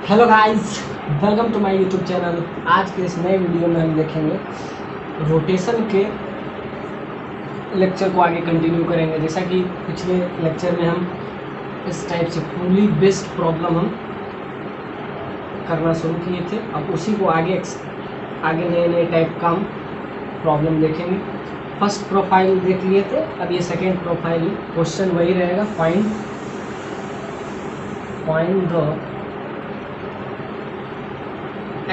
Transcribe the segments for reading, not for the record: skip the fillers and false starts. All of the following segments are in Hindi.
Hello guys, welcome to my YouTube channel. आज के इस नए वीडियो में हम देखेंगे रोटेशन के लेक्चर को आगे कंटिन्यू करेंगे। जैसा कि पिछले लेक्चर में हम इस टाइप से पुली बेस्ड प्रॉब्लम हम करना शुरू किए थे। अब उसी को आगे नए नए टाइप का हम प्रॉब्लम देखेंगे। फर्स्ट प्रोफाइल देख लिए थे, अब ये सेकेंड प्रोफाइल है। क्वेश्चन वही रहेगा, find the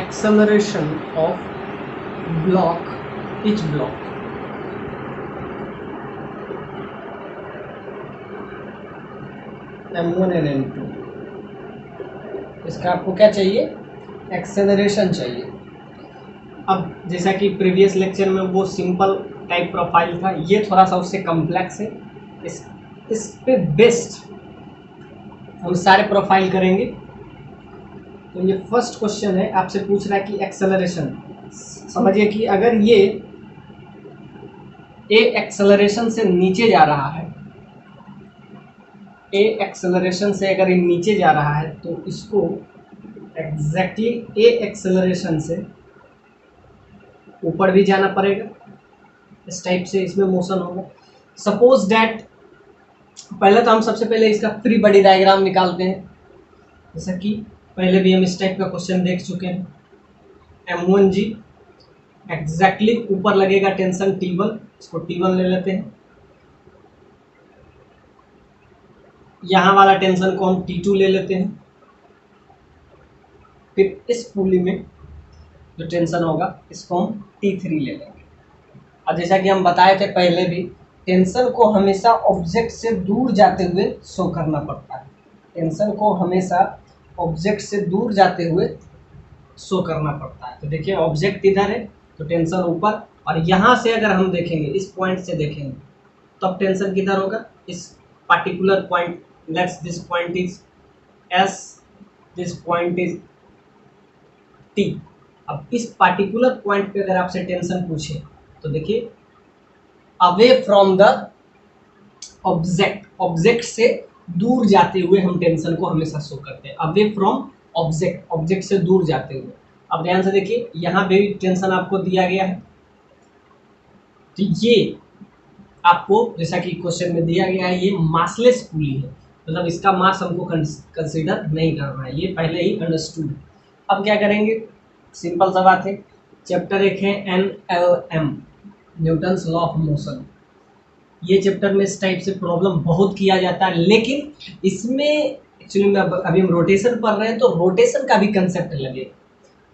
acceleration of each block। M1 and M2, इसका आपको क्या चाहिए? एक्सेलरेशन चाहिए। अब जैसा कि प्रीवियस लेक्चर में वो सिंपल टाइप प्रोफाइल था, ये थोड़ा सा उससे कॉम्प्लेक्स है। इस पे बेस्ड हम सारे प्रोफाइल करेंगे। तो ये फर्स्ट क्वेश्चन है, आपसे पूछ रहा है कि एक्सेलरेशन। समझिए कि अगर ये ए एक्सेलरेशन से नीचे जा रहा है, ए एक्सेलरेशन से अगर ये नीचे जा रहा है तो इसको एग्जैक्टली ए एक्सेलरेशन से ऊपर भी जाना पड़ेगा। इस टाइप से इसमें मोशन होगा। सपोज दैट, पहले तो हम सबसे पहले इसका फ्री बॉडी डायग्राम निकालते हैं। जैसा कि पहले भी हम इस टाइप का क्वेश्चन देख चुके हैं। M1G एग्जैक्टली ऊपर लगेगा टेंशन T1, इसको T1 ले लेते हैं। यहाँ वाला टेंशन को हम T2 ले लेते हैं। फिर इस पुली में जो टेंशन होगा इसको हम T3 ले लेंगे। और जैसा कि हम बताए थे पहले भी, टेंशन को हमेशा ऑब्जेक्ट से दूर जाते हुए शो करना पड़ता है। टेंशन को हमेशा ऑब्जेक्ट से दूर जाते हुए शो करना पड़ता है। तो देखिए, ऑब्जेक्ट इधर है तो टेंशन ऊपर, और यहाँ से अगर हम देखेंगे, इस पॉइंट से देखेंगे तो अब टेंशन किधर होगा? इस particular point. Let's this point is S, this point is T। अब इस पार्टिकुलर पॉइंट पे अगर आपसे टेंशन पूछे तो देखिए, away from the object, object से दूर जाते हुए हम टेंशन को हमेशा शो करते हैं। अवे फ्रॉम ऑब्जेक्ट, ऑब्जेक्ट से दूर जाते हुए। अब ध्यान से देखिए, यहाँ पे भी टेंशन आपको दिया गया है। तो ये आपको, जैसा कि क्वेश्चन में दिया गया है, ये मासलेस पुली है, मतलब इसका मास हमको कंसीडर नहीं करना है, ये पहले ही अंडरस्टूड। अब क्या करेंगे? सिंपल सा बात है। चैप्टर एक है NLM, Newton's law of motion. ये चैप्टर में इस टाइप से प्रॉब्लम बहुत किया जाता है, लेकिन इसमें एक्चुअली में अभी हम रोटेशन पढ़ रहे हैं तो रोटेशन का भी कंसेप्ट लगे,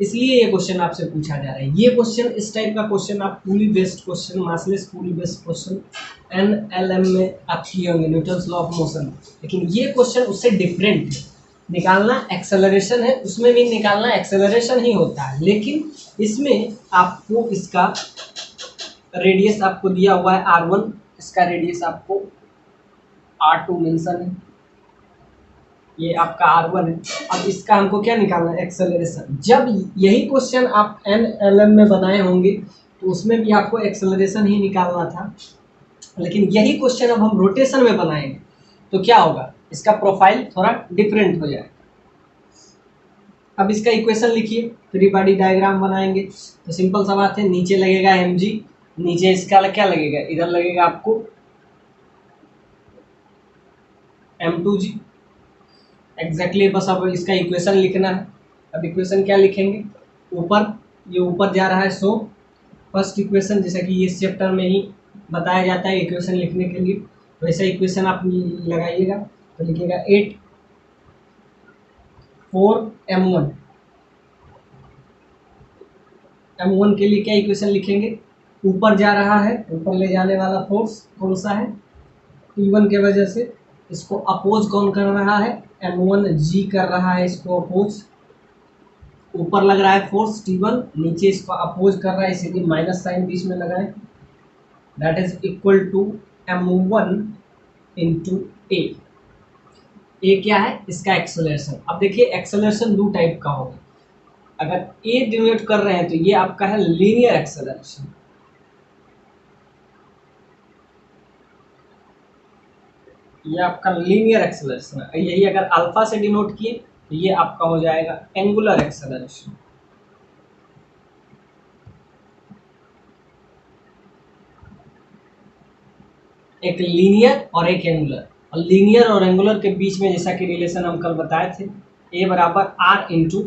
इसलिए ये क्वेश्चन आपसे पूछा जा रहा है। ये क्वेश्चन, इस टाइप का क्वेश्चन आप पुली बेस्ड क्वेश्चन, मासलेस पुली बेस्ड क्वेश्चन NLM में आप किए होंगे, न्यूटन्स लॉ ऑफ मोशन। लेकिन ये क्वेश्चन उससे डिफरेंट है। निकालना एक्सेलरेशन है, उसमें भी निकालना एक्सेलरेशन ही होता है, लेकिन इसमें आपको इसका रेडियस आपको दिया हुआ है R1, इसका रेडियस आपको R2 मेंशन है, ये आपका R1 है। अब इसका हमको क्या निकालना है? एक्सेलरेशन। जब यही क्वेश्चन आप NLM में बनाए होंगे तो उसमें भी आपको एक्सेलरेशन ही निकालना था, लेकिन यही क्वेश्चन अब हम रोटेशन में बनाएंगे तो क्या होगा? इसका प्रोफाइल थोड़ा डिफरेंट हो जाएगा। अब इसका इक्वेशन लिखिए, फ्री बॉडी डायग्राम बनाएंगे तो सिंपल सा बात है, नीचे लगेगा mg, नीचे इसका क्या लगेगा? इधर लगेगा आपको M2g एग्जैक्टली। बस अब इसका इक्वेशन लिखना है। अब इक्वेशन क्या लिखेंगे? ऊपर, ये ऊपर जा रहा है, सो फर्स्ट इक्वेशन, जैसा कि इस चैप्टर में ही बताया जाता है इक्वेशन लिखने के लिए, वैसा इक्वेशन आप लगाइएगा। तो लिखिएगा 8 4 M1। M1 के लिए क्या इक्वेशन लिखेंगे? ऊपर जा रहा है, ऊपर ले जाने वाला फोर्स कौन सा है? T1 के वजह से। इसको अपोज कौन कर रहा है? M1G कर रहा है इसको अपोज। ऊपर लग रहा है फोर्स T1, नीचे इसको अपोज कर रहा है, इसीलिए माइनस साइन बीच में लगाए। That is equal to M1 into a. A क्या है? इसका एक्सेलरेशन। अब देखिए, एक्सेलरेशन दो टाइप का होगा। अगर ए डिनोट कर रहे हैं तो ये आपका है लीनियर एक्सेलरेशन, ये आपका लीनियर एक्सेलरेशन है। यही अगर अल्फा से डिनोट किए तो ये आपका हो जाएगा एंगुलर एक्सेलरेशन। एक लीनियर और एक एंगुलर, और लीनियर और एंगुलर के बीच में जैसा कि रिलेशन हम कल बताए थे, ए बराबर आर इंटू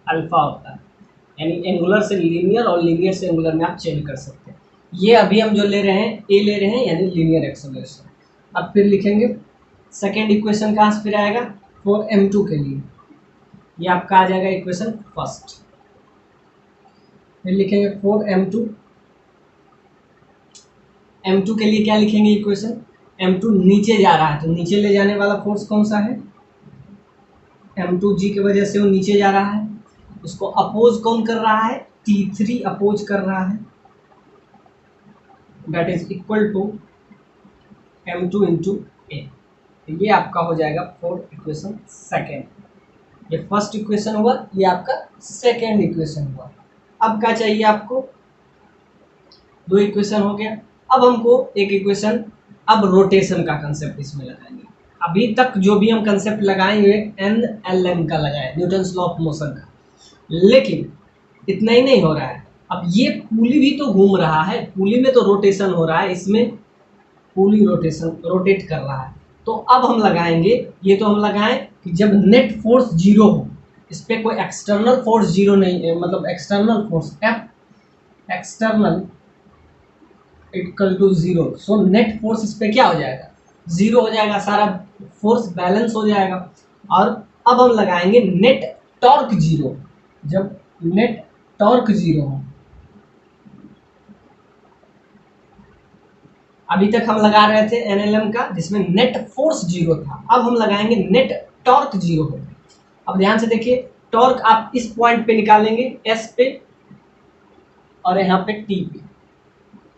अल्फा होता है, यानी एंगुलर से लीनियर और लीनियर से एंगुलर में आप चेंज कर सकते हैं। ये अभी हम जो ले रहे हैं ए ले रहे हैं, यानी लीनियर एक्सेलरेशन। अब फिर लिखेंगे सेकेंड इक्वेशन कहाँ से फिर आएगा, फॉर m2 के लिए ये आपका आ जाएगा इक्वेशन फर्स्ट। फिर लिखेंगे फॉर m2 के लिए क्या लिखेंगे इक्वेशन, m2 नीचे जा रहा है तो नीचे ले जाने वाला फोर्स कौन सा है, m2g की वजह से वो नीचे जा रहा है, उसको अपोज कौन कर रहा है, T3 अपोज कर रहा है, that is equal to m2 into a. ये आपका हो जाएगा फोर्थ इक्वेशन सेकेंड। ये फर्स्ट इक्वेशन हुआ, ये आपका सेकेंड इक्वेशन हुआ। अब क्या चाहिए आपको, दो इक्वेशन हो गया। अब हमको एक इक्वेशन, अब रोटेशन का कंसेप्ट इसमें लगाएंगे। अभी तक जो भी हम कंसेप्ट लगाएंगे NLM का लगाए, न्यूटन्स लॉ ऑफ मोशन का, लेकिन इतना ही नहीं हो रहा है। अब ये पुली भी तो घूम रहा है, पुली में तो रोटेशन हो रहा है, इसमें पुली रोटेट कर रहा है। तो अब हम लगाएंगे, ये तो हम लगाएं कि जब नेट फोर्स जीरो हो, इस पर कोई एक्सटर्नल फोर्स जीरो नहीं है, मतलब external force F external equal to zero, so net force इस पे क्या हो जाएगा, जीरो हो जाएगा, सारा फोर्स बैलेंस हो जाएगा। और अब हम लगाएंगे नेट टॉर्क जीरो, जब नेट टॉर्क जीरो हो। अभी तक हम लगा रहे थे NLM का जिसमें नेट फोर्स जीरो था, अब हम लगाएंगे नेट टॉर्क जीरो हो। अब ध्यान से देखिए, टॉर्क आप इस पॉइंट पे निकालेंगे S पे और यहाँ पे T पे,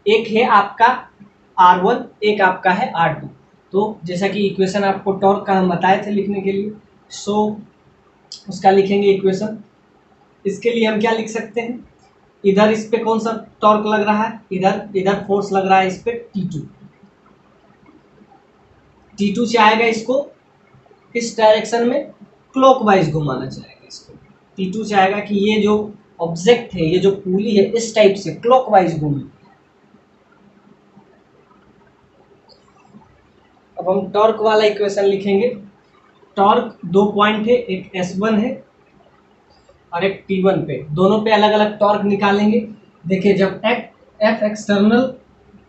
एक है आपका R1, एक आपका है R2। तो जैसा कि इक्वेशन आपको टॉर्क का हम बताए थे लिखने के लिए, सो उसका लिखेंगे इक्वेशन। इसके लिए हम क्या लिख सकते हैं, इधर इस पे कौन सा टॉर्क लग रहा है, इधर फोर्स लग रहा है इस पे T2 चाहेगा इसको इस डायरेक्शन में क्लॉकवाइज घुमाना चाहेगा इसको। T2 चाहेगा कि ये जो ऑब्जेक्ट है, ये जो पुली है, इस टाइप से क्लॉकवाइज घूमे। अब हम टॉर्क वाला इक्वेशन लिखेंगे। टॉर्क दो पॉइंट है, एक S1 है और एक T1 पे, दोनों पे अलग अलग टॉर्क निकालेंगे। देखिए जब F एक्सटर्नल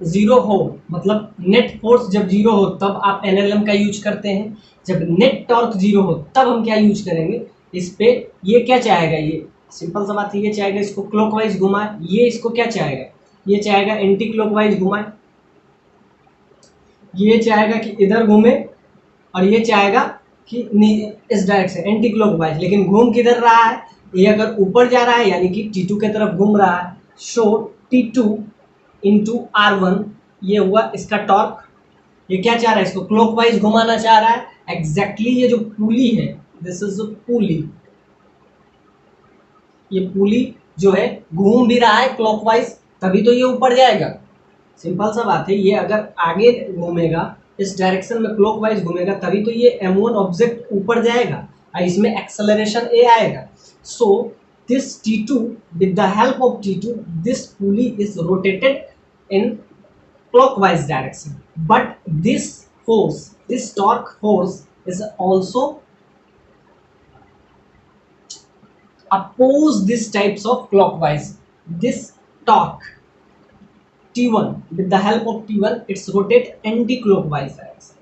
जीरो हो, मतलब नेट फोर्स जब जीरो हो तब आप NLM का यूज करते हैं, जब नेट टॉर्क जीरो हो तब हम क्या यूज करेंगे इस पे। ये क्या चाहेगा, ये सिंपल सा बात है, ये चाहेगा इसको क्लॉकवाइज घुमाए, ये इसको क्या चाहेगा, ये चाहेगा एंटी क्लॉकवाइज घुमाए, ये चाहेगा कि इधर घूमे, और ये चाहेगा कि इस डायरेक्शन एंटी क्लॉकवाइज। लेकिन घूम किधर रहा है, ये अगर ऊपर जा रहा है यानी कि T2 की तरफ घूम रहा है। सो T2 इंटू R1 ये हुआ इसका टॉर्क। ये क्या चाह रहा है, इसको क्लॉकवाइज घुमाना चाह रहा है। एग्जैक्टली ये जो पुली है, दिस इज पुली, ये पुली जो है घूम भी रहा है क्लॉकवाइज, तभी तो ये ऊपर जाएगा। सिंपल सा बात है, ये अगर आगे घूमेगा इस डायरेक्शन में क्लॉकवाइज घूमेगा तभी तो ये M1 ऑब्जेक्ट ऊपर जाएगा और इसमें एक्सेलरेशन A आएगा। So this T2 with the help of T2 this pulley is rotated in clockwise direction, but this force, this torque force is also oppose this types of clockwise. This torque T1 with the help of T1 it's rotate anti-clockwise direction,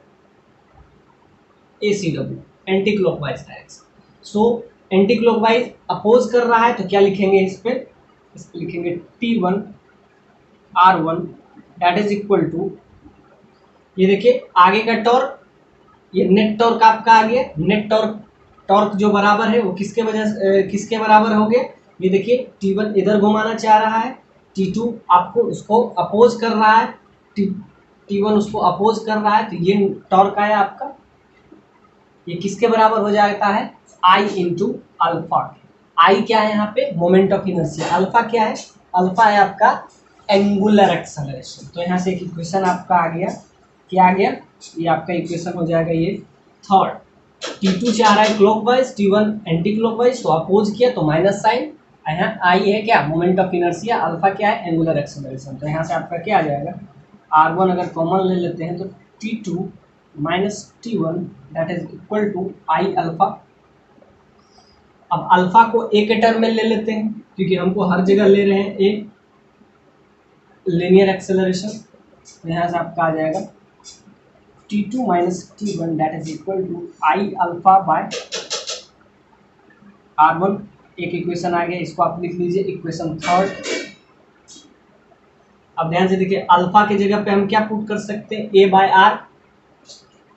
ACW anti clockwise direction. So anti clockwise oppose कर रहा है तो क्या लिखेंगे इस पे लिखेंगे T1 R1 that is equal to, ये देखिए आगे का टॉर्क, ये नेट टॉर्क आपका आ गया। नेट टॉर्क जो बराबर है वो किसके बराबर हो गया, ये देखिए T1 इधर घुमाना चाह रहा है, T2 आपको उसको अपोज कर रहा है, T1 उसको अपोज कर रहा है, तो ये टॉर्क आया आपका, ये किसके बराबर हो जाता है, I इंटू अल्फा। आई क्या है यहाँ पे, मोमेंट ऑफ इनर्शिया। अल्फा क्या है, अल्फा है आपका एंगुलर एक्सेलरेशन। तो यहाँ से एक इक्वेशन आपका आ गया, क्या आ गया, ये आपका इक्वेशन हो जाएगा ये थर्ड। T2 चाह रहा है क्लॉकवाइज, T1 एंटी क्लॉकवाइज, तो अपोज किया तो माइनस साइन। यहाँ आई है क्या, मोमेंट ऑफ इनर्शिया, अल्फा क्या है, एंगुलर एक्सेलरेशन। तो यहाँ से आपका क्या आ जाएगा, R1 अगर कॉमन ले लेते हैं तो T2 minus T1 that is equal to I alpha. अब अल्फा को ए के टर्म में ले लेते हैं क्योंकि हमको हर जगह ले रहे हैं ए, लीनियर एक्सेलरेशन। तो यहाँ से आपका आ जाएगा T2 minus T1 that is equal to I alpha by R1। एक इक्वेशन आ गया, इसको आप लिख लीजिए इक्वेशन थर्ड। अब ध्यान से देखिए, अल्फा की जगह पे हम क्या पुट कर सकते हैं, ए बाय आर।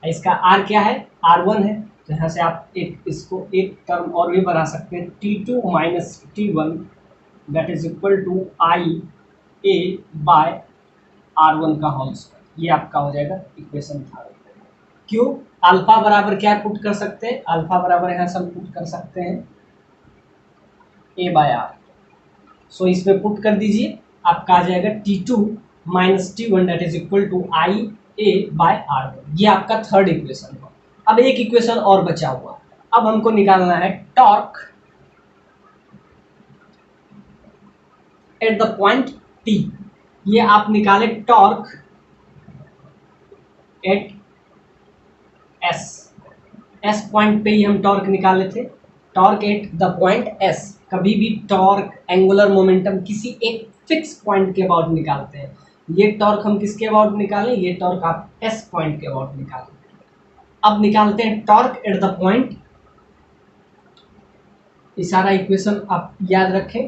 इसका आर क्या है, R1 है। तो यहाँ से आप इसको एक टर्म और भी बढ़ा सकते हैं, T2 minus T1 that is equal to I A by R1 का होल स्क्वायर। ये आपका हो जाएगा इक्वेशन थर्ड। क्यों, अल्फा बराबर क्या पुट कर सकते हैं, अल्फा बराबर यहाँ से हम पुट कर सकते हैं ए बाय आर। सो इसमें पुट कर दीजिए, आपका आ जाएगा T2 minus T1 that is equal to I A by R1। ये आपका थर्ड इक्वेशन है। अब एक इक्वेशन और बचा हुआ, अब हमको निकालना है torque at the point T। ये आप निकाले टॉर्क एट एस पॉइंट पे ही हम टॉर्क निकाले थे। Torque at the point S, कभी भी टॉर्क एंगुलर मोमेंटम किसी एक फिक्स पॉइंट के अबाउट निकालते हैं। ये टॉर्क हम किसके अबाउट निकालें, ये टॉर्क आप एस पॉइंट के अबाउट निकालें। अब निकालते हैं टॉर्क एट द पॉइंट, ये सारा इक्वेशन आप याद रखें।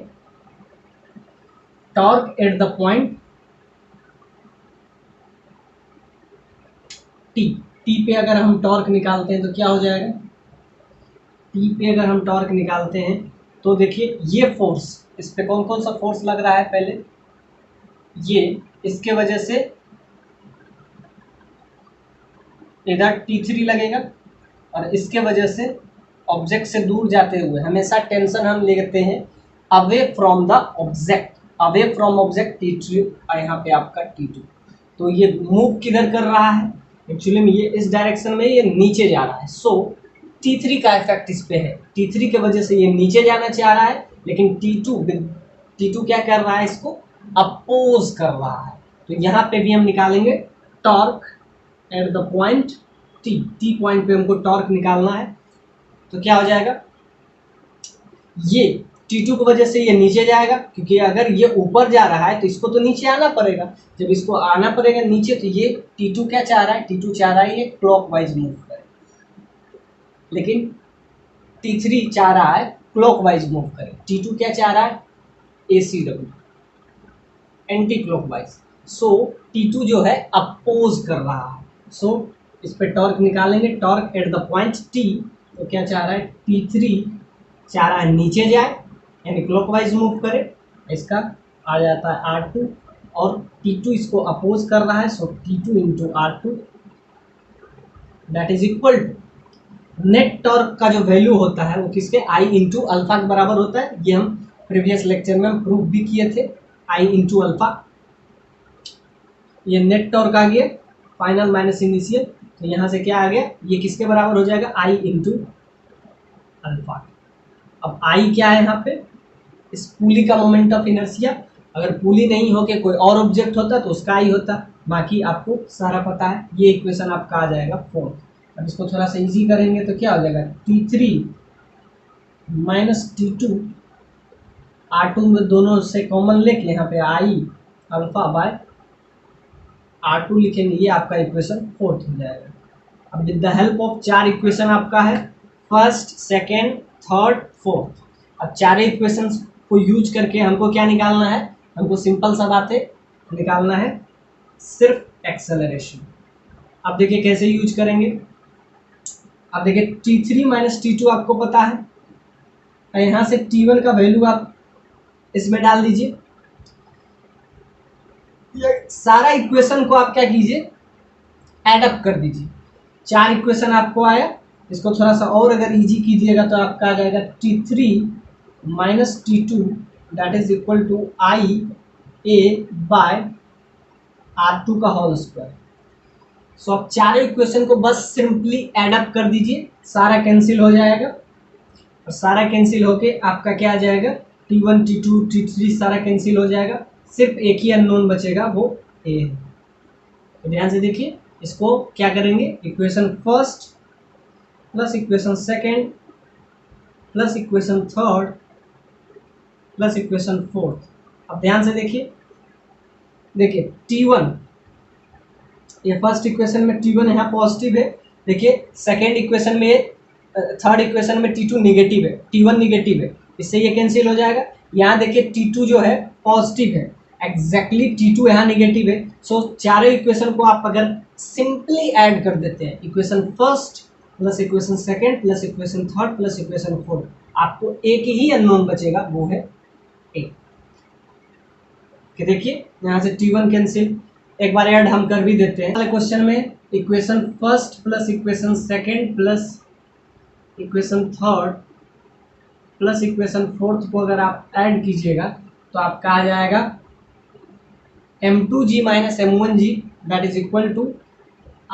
Torque at the point T, T पे अगर हम टॉर्क निकालते हैं तो क्या हो जाएगा, टी पे अगर हम टॉर्क निकालते हैं तो देखिए ये फोर्स, इस पे कौन कौन सा फोर्स लग रहा है, पहले ये, इसके वजह से इधर T3 लगेगा और इसके वजह से ऑब्जेक्ट से दूर जाते हुए हमेशा टेंशन हम लेते हैं away from the object, away from object T3 और यहाँ पे आपका T2। तो ये मूव किधर कर रहा है, एक्चुअली में ये इस डायरेक्शन में ये नीचे जा रहा है। सो T3 का इफेक्ट इस पे है, T3 के वजह से ये नीचे जाना चाह रहा है, लेकिन T2 क्या कर रहा है, इसको अपोज कर रहा है। तो यहाँ पे भी हम निकालेंगे torque at the point T point पे हमको टॉर्क निकालना है। तो क्या हो जाएगा, ये T2 की वजह से ये नीचे जाएगा, क्योंकि अगर ये ऊपर जा रहा है तो इसको तो नीचे आना पड़ेगा। जब इसको आना पड़ेगा नीचे तो ये T2 क्या चाह रहा है, T2 चाह रहा है ये क्लॉकवाइज मूव करे, लेकिन T3 चाह रहा है क्लॉकवाइज मूव करे। T2 क्या चाह रहा है, ACW, एंटी क्लॉकवाइज। सो T2 जो है अपोज कर रहा है। सो इस पे टॉर्क निकालेंगे, torque at the point T। तो क्या चाह रहा है, T3 चाह रहा है नीचे जाए यानी क्लॉकवाइज मूव करे, इसका आ जाता है R2 और T2 इसको अपोज कर रहा है। So T2 into R2 that is equal to net torque का जो वैल्यू होता है वो किसके, आई इंटू अल्फा के बराबर होता है। ये हम प्रीवियस लेक्चर में हम प्रूफ भी किए थे, आई इंटू अल्फा। ये नेट टॉर्क आ गया, फाइनल माइनस इनिशियल। तो यहाँ से क्या आ गया, ये किसके बराबर हो जाएगा, आई इंटू अल्फा। अब आई क्या है यहाँ पे, इस पुली का मोमेंट ऑफ इनर्शिया। अगर पुली नहीं हो के कोई और ऑब्जेक्ट होता तो उसका आई होता, बाकी आपको सारा पता है। ये इक्वेशन आपका आ जाएगा फोर्थ। अब इसको थोड़ा सा इजी करेंगे तो क्या हो जाएगा, T3 माइनस T2, R2 में दोनों से कॉमन लेके यहाँ पे आई अल्फा बाय R2 लिखेंगे, ये आपका इक्वेशन फोर्थ हो जाएगा। अब विद द हेल्प ऑफ चार इक्वेशन आपका है, फर्स्ट, सेकेंड, थर्ड, फोर्थ। अब चारों इक्वेशंस को यूज करके हमको क्या निकालना है, हमको सिंपल सा बात है, निकालना है सिर्फ एक्सेलरेशन। अब देखिए कैसे यूज करेंगे। अब देखिए T3 माइनस T2 आपको पता है, और यहाँ से T1 का वैल्यू आप इसमें डाल दीजिए। ये सारा इक्वेशन को आप क्या कीजिए, ऐड अप कर दीजिए। चार इक्वेशन आपको आया, इसको थोड़ा सा और अगर इजी कीजिएगा तो आपका आ जाएगा T3 minus T2 that is equal to I A by R2 का होल स्क्वायर। सो आप चारों इक्वेशन को बस सिंपली ऐड अप कर दीजिए, सारा कैंसिल हो जाएगा और सारा कैंसिल होके आपका क्या आ जाएगा, T1 T2 T3 सारा कैंसिल हो जाएगा, सिर्फ एक ही अननोन बचेगा, वो ए है। तो ध्यान से देखिए, इसको क्या करेंगे, equation first plus equation second plus equation third plus equation fourth. अब ध्यान से देखिए, देखिए T1, ये फर्स्ट इक्वेशन में T1 यहाँ पॉजिटिव है, देखिए सेकेंड इक्वेशन में, थर्ड इक्वेशन में T2 निगेटिव है, T1 निगेटिव है, इससे ये कैंसिल हो जाएगा। यहाँ देखिए T2 जो है पॉजिटिव है, एग्जैक्टली T2 यहाँ निगेटिव है। सो चारों इक्वेशन को आप अगर सिंपली ऐड कर देते हैं, equation first plus equation second plus equation third plus equation fourth, आपको एक ही अननोन बचेगा, वो है ए। कि देखिए यहाँ से T1 कैंसिल, एक बार ऐड हम कर भी देते हैं। अगले क्वेश्चन में equation first plus equation second plus equation third plus equation fourth को अगर आप ऐड कीजिएगा तो आपका आ जाएगा M2G minus M1G that is equal to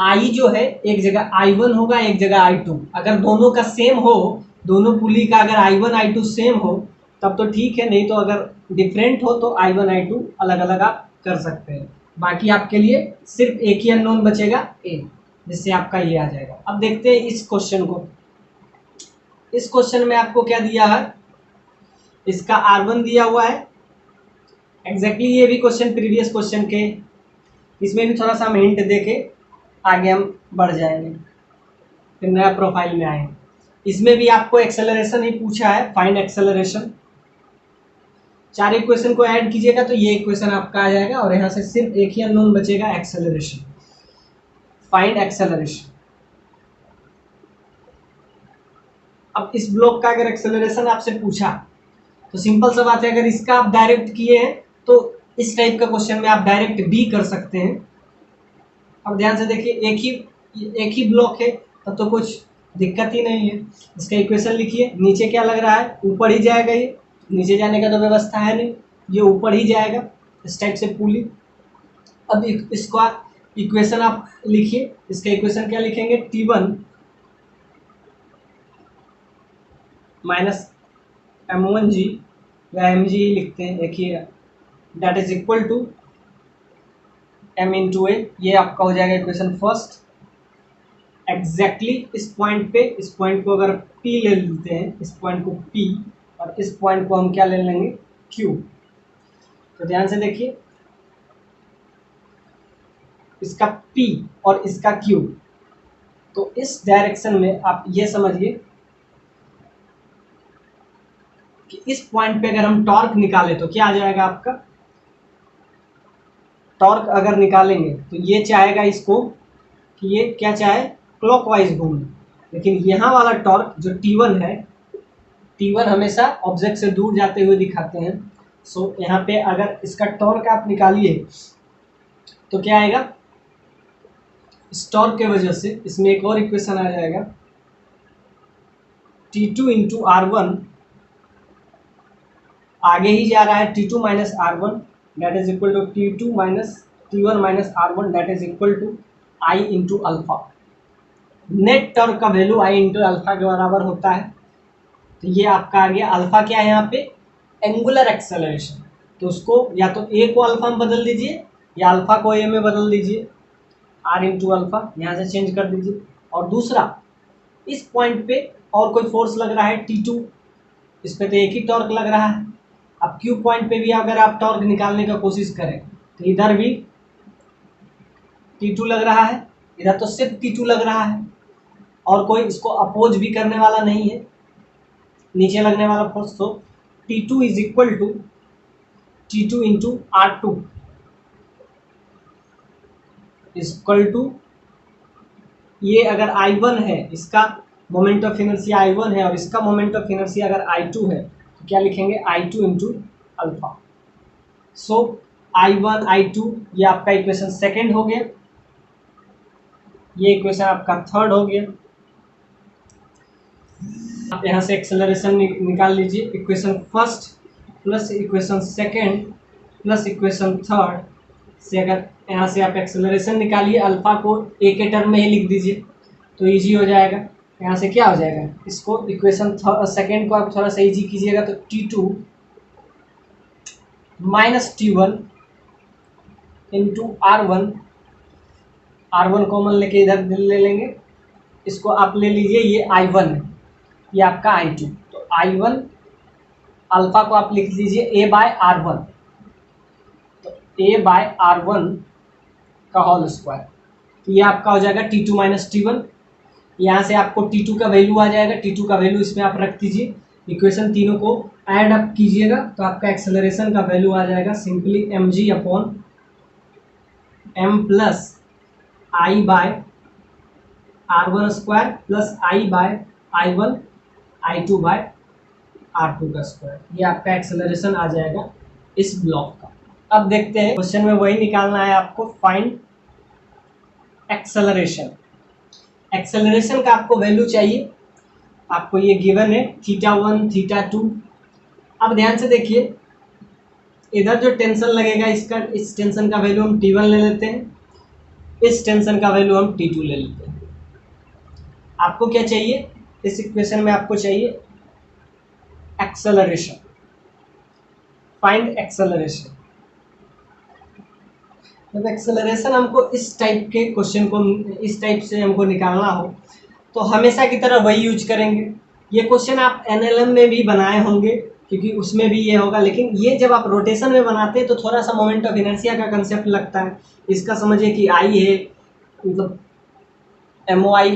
I जो है एक जगह I1 होगा, एक जगह I2। अगर दोनों का सेम हो, दोनों पुली का अगर I1 I2 सेम हो तब तो ठीक है, नहीं तो अगर डिफरेंट हो तो I1 I2 अलग अलग आप कर सकते हैं। बाकी आपके लिए सिर्फ एक ही अननोन बचेगा ए, जिससे आपका ये आ जाएगा। अब देखते हैं इस क्वेश्चन को। इस क्वेश्चन में आपको क्या दिया है, इसका R1 दिया हुआ है एग्जैक्टली, ये भी क्वेश्चन प्रीवियस क्वेश्चन के, इसमें भी थोड़ा सा हम हिंट दे के आगे हम बढ़ जाएंगे, फिर नया प्रोफाइल में आएंगे। इसमें भी आपको एक्सेलरेशन ही पूछा है, फाइंड एक्सेलरेशन। चार इक्वेशन को ऐड कीजिएगा तो ये इक्वेशन आपका आ जाएगा और यहाँ से सिर्फ एक ही अननोन बचेगा, एक्सेलरेशन, फाइंड एक्सेलरेशन। अब इस ब्लॉक का अगर एक्सेलरेशन आपसे पूछा तो सिंपल सा बात है, अगर इसका आप डायरेक्ट किए हैं तो इस टाइप का क्वेश्चन में आप डायरेक्ट भी कर सकते हैं। अब ध्यान से देखिए, एक ही ब्लॉक है तब तो कुछ दिक्कत ही नहीं है। इसका इक्वेशन लिखिए, नीचे क्या लग रहा है, ऊपर ही जाएगा, ये नीचे जाने का तो व्यवस्था है नहीं, ये ऊपर ही जाएगा इस टाइप से पुली। अब इसका इक्वेशन आप लिखिए, इसका इक्वेशन क्या लिखेंगे, T1 माइनस M1G या MG लिखते हैं, एक ही है, that is equal to M into a, ये आपका हो जाएगा इक्वेशन फर्स्ट। एग्जैक्टली इस पॉइंट पे, इस पॉइंट को अगर P ले लेते हैं, इस पॉइंट को P और इस पॉइंट को हम क्या ले लेंगे, Q। तो ध्यान से देखिए, इसका P और इसका Q, तो इस डायरेक्शन में आप ये समझिए कि इस पॉइंट पे अगर हम टॉर्क निकालें तो क्या आ जाएगा आपका, टॉर्क अगर निकालेंगे तो ये चाहेगा इसको कि ये क्या चाहे, क्लॉकवाइज घूमे, लेकिन यहाँ वाला टॉर्क जो T1 है, T1 हमेशा ऑब्जेक्ट से दूर जाते हुए दिखाते हैं। सो यहाँ पे अगर इसका टॉर्क आप निकालिए तो क्या आएगा, इस टॉर्क के वजह से इसमें एक और इक्वेशन आ जाएगा, T2 इंटू R1, आगे ही जा रहा है T2 minus R1 that is equal to T2 minus T1 minus R1 that is equal to I into alpha. Net torque का वैल्यू I इंटू अल्फा के बराबर होता है। तो ये आपका आ गया, अल्फा क्या है यहाँ पे, एंगुलर एक्सेलरेशन। तो उसको या तो ए को अल्फा में बदल दीजिए या अल्फा को ए में बदल दीजिए, R इंटू अल्फा यहाँ से चेंज कर दीजिए। और दूसरा, इस पॉइंट पे और कोई फोर्स लग रहा है T2, इस पे तो एक ही टॉर्क लग रहा है। अब Q पॉइंट पे भी अगर आप टॉर्क निकालने का कोशिश करें तो इधर भी T2 लग रहा है, इधर तो सिर्फ T2 लग रहा है और कोई इसको अपोज भी करने वाला नहीं है, नीचे लगने वाला फोर्स। तो T2 is equal to T2 into R2 equal to, ये अगर I1 है, इसका मोमेंट ऑफ इनर्शिया I1 है और इसका मोमेंट ऑफ इनर्शिया अगर I2 है तो क्या लिखेंगे, I2 इंटू अल्फा। सो I1 I2 ये आपका इक्वेशन सेकेंड हो गया, ये इक्वेशन आपका थर्ड हो गया। आप यहाँ से एक्सेलरेशन निकाल लीजिए, equation first plus equation second plus equation third से अगर यहाँ से आप एक्सेलरेशन निकालिए, अल्फा को ए के टर्म में ही लिख दीजिए तो इजी हो जाएगा। यहाँ से क्या हो जाएगा, इसको इक्वेशन सेकेंड को आप थोड़ा सा इजी कीजिएगा तो T2 minus T1 into R1 common लेके इधर ले लेंगे, इसको आप ले लीजिए, ये I1 है, ये आपका I2, तो I1 अल्फा को आप लिख लीजिए A/R1, तो A/R1 का होल स्क्वायर, तो ये आपका हो जाएगा T2 माइनस T1। यहाँ से आपको T2 का वैल्यू आ जाएगा, T2 का वैल्यू इसमें आप रख दीजिए, इक्वेशन तीनों को ऐड अप कीजिएगा तो आपका एक्सेलरेशन का वैल्यू आ जाएगा simply mg upon m plus I/R1 square plus I/I1 I2/R2 का स्क्वायर। ये आपका एक्सेलरेशन आ जाएगा इस ब्लॉक का। अब देखते हैं क्वेश्चन में वही निकालना है आपको, फाइंड एक्सेलरेशन। एक्सेलरेशन का आपको वैल्यू चाहिए, आपको ये गिवन है θ1 θ2। अब ध्यान से देखिए, इधर जो टेंशन लगेगा इसका, इस टेंशन का वैल्यू हम T1 ले लेते हैं, इस टेंशन का वैल्यू हम T2 ले लेते हैं। आपको क्या चाहिए, इस इक्वेशन में आपको चाहिए एक्सेलरेशन, फाइंड एक्सेलरेशन। जब एक्सेलरेशन हमको इस टाइप के क्वेश्चन को, इस टाइप से हमको निकालना हो तो हमेशा की तरह वही यूज करेंगे। ये क्वेश्चन आप NLM में भी बनाए होंगे क्योंकि उसमें भी ये होगा, लेकिन ये जब आप रोटेशन में बनाते हैं तो थोड़ा सा मोमेंट ऑफ इनर्शिया का कंसेप्ट लगता है। इसका समझिए कि आई है, मतलब MOI,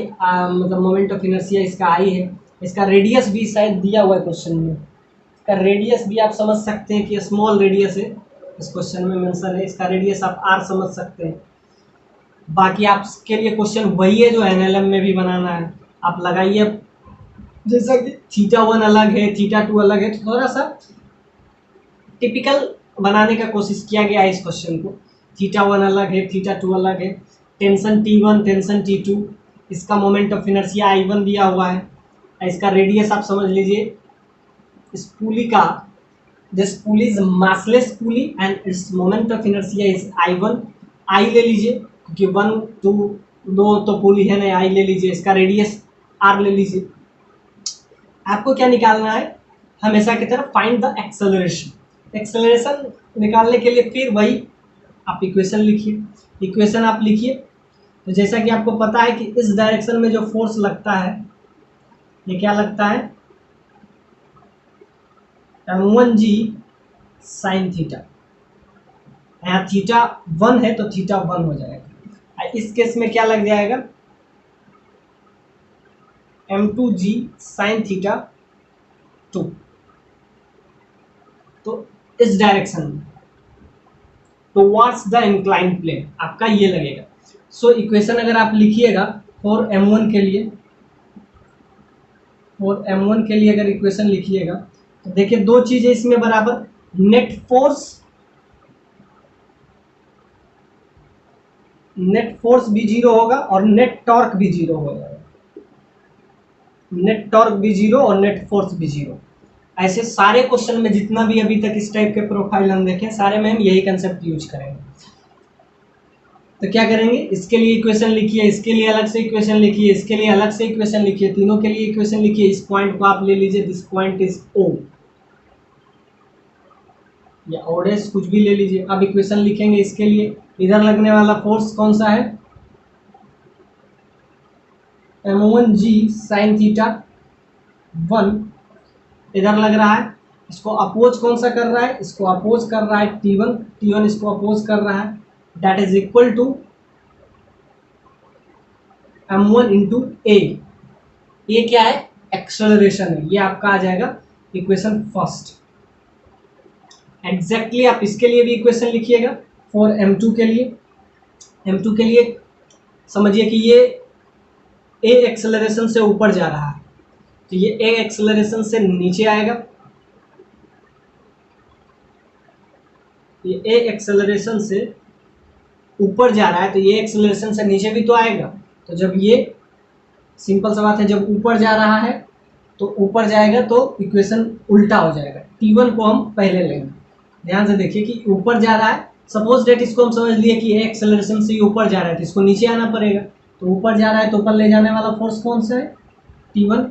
मतलब मोमेंट ऑफ इनर्शिया इसका आई है, इसका रेडियस भी शायद दिया हुआ है क्वेश्चन में, इसका रेडियस भी आप समझ सकते हैं कि स्मॉल रेडियस है, इस क्वेश्चन में मेंशन है, इसका रेडियस आप R समझ सकते हैं। बाकी आपके लिए क्वेश्चन वही है जो NLM में भी बनाना है, आप लगाइए, जैसा कि θ1 अलग है θ2 अलग है, तो थोड़ा सा टिपिकल बनाने का कोशिश किया गया है इस क्वेश्चन को। θ1 अलग है θ2 अलग है, टेंशन T1 टेंशन T2, इसका मोमेंट ऑफ इनर्शिया I1 दिया हुआ है, इसका रेडियस आप समझ लीजिए, इस पुली का, this pulley is massless pulley and its moment of inertia is I1, I ले लीजिए क्योंकि 1 2 दो तो पुली है ना, I ले लीजिए, इसका रेडियस R ले लीजिए। आपको क्या निकालना है, हमेशा की तरह फाइंड द एक्सेलरेशन। एक्सेलरेशन निकालने के लिए फिर वही आप इक्वेशन लिखिए, इक्वेशन आप लिखिए, तो जैसा कि आपको पता है कि इस डायरेक्शन में जो फोर्स लगता है, ये क्या लगता है, m1g साइन थीटा। यहाँ θ1 है तो θ1 हो जाएगा, इस केस में क्या लग जाएगा, m2g साइन θ2। तो इस डायरेक्शन में टुवर्ड्स द इंक्लाइन प्लेन आपका ये लगेगा। सो इक्वेशन अगर आप लिखिएगा फॉर m1 के लिए, फॉर m1 के लिए अगर इक्वेशन लिखिएगा तो देखिए दो चीजें इसमें बराबर, नेट फोर्स भी जीरो होगा और नेट टॉर्क भी जीरो हो जाएगा, नेट टॉर्क भी जीरो और नेट फोर्स भी जीरो। ऐसे सारे क्वेश्चन में जितना भी अभी तक इस टाइप के प्रोफाइल हम देखें, सारे में हम यही कंसेप्ट यूज करेंगे। तो क्या करेंगे, इसके लिए इक्वेशन लिखिए, इसके लिए अलग से इक्वेशन लिखिए, इसके लिए अलग से इक्वेशन लिखिए, तीनों के लिए इक्वेशन लिखिए। इस पॉइंट को आप ले लीजिए, दिस पॉइंट इज O या ओडेस, कुछ भी ले लीजिए। अब इक्वेशन लिखेंगे इसके लिए, इधर लगने वाला फोर्स कौन सा है, m1g साइन θ1 इधर लग रहा है, इसको अपोज कौन सा कर रहा है, इसको अपोज कर रहा है T1 इसको अपोज कर रहा है, that is equal to m1 into A। ये क्या है, एक्सेलरेशन है, ये आपका आ जाएगा इक्वेशन फर्स्ट। एग्जैक्टली आप इसके लिए भी इक्वेशन लिखिएगा फॉर m2 के लिए। m2 के लिए समझिए कि ये A एक्सेलरेशन से ऊपर जा रहा है, तो ये A एक्सेलरेशन से नीचे आएगा, ये A एक्सेलरेशन से ऊपर जा रहा है तो ये एक्सेलरेशन से नीचे भी तो आएगा। तो जब ये सिंपल सा बात है, जब ऊपर जा रहा है तो ऊपर जाएगा तो इक्वेशन उल्टा हो जाएगा। T1 को हम पहले लेंगे, ध्यान से देखिए कि ऊपर जा रहा है सपोज डेट इसको हम समझ लिए कि एक्सेलरेशन से ऊपर जा रहा है तो इसको नीचे आना पड़ेगा, तो ऊपर जा रहा है तो ऊपर ले जाने वाला फोर्स कौन सा है, T1।